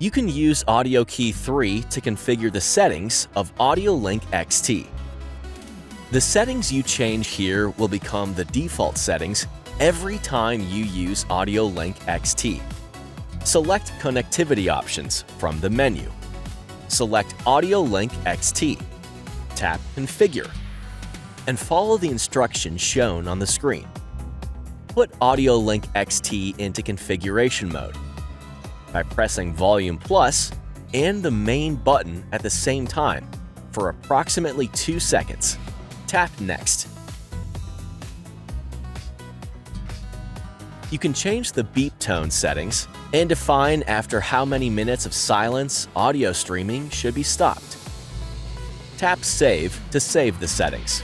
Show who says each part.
Speaker 1: You can use AUDIOKEY 3 to configure the settings of AudioLink XT. The settings you change here will become the default settings every time you use AudioLink XT. Select Connectivity options from the menu. Select AudioLink XT. Tap Configure, and follow the instructions shown on the screen. Put AudioLink XT into configuration mode by pressing Volume Plus and the main button at the same time for approximately 2 seconds. Tap Next. You can change the beep tone settings and define after how many minutes of silence audio streaming should be stopped. Tap Save to save the settings.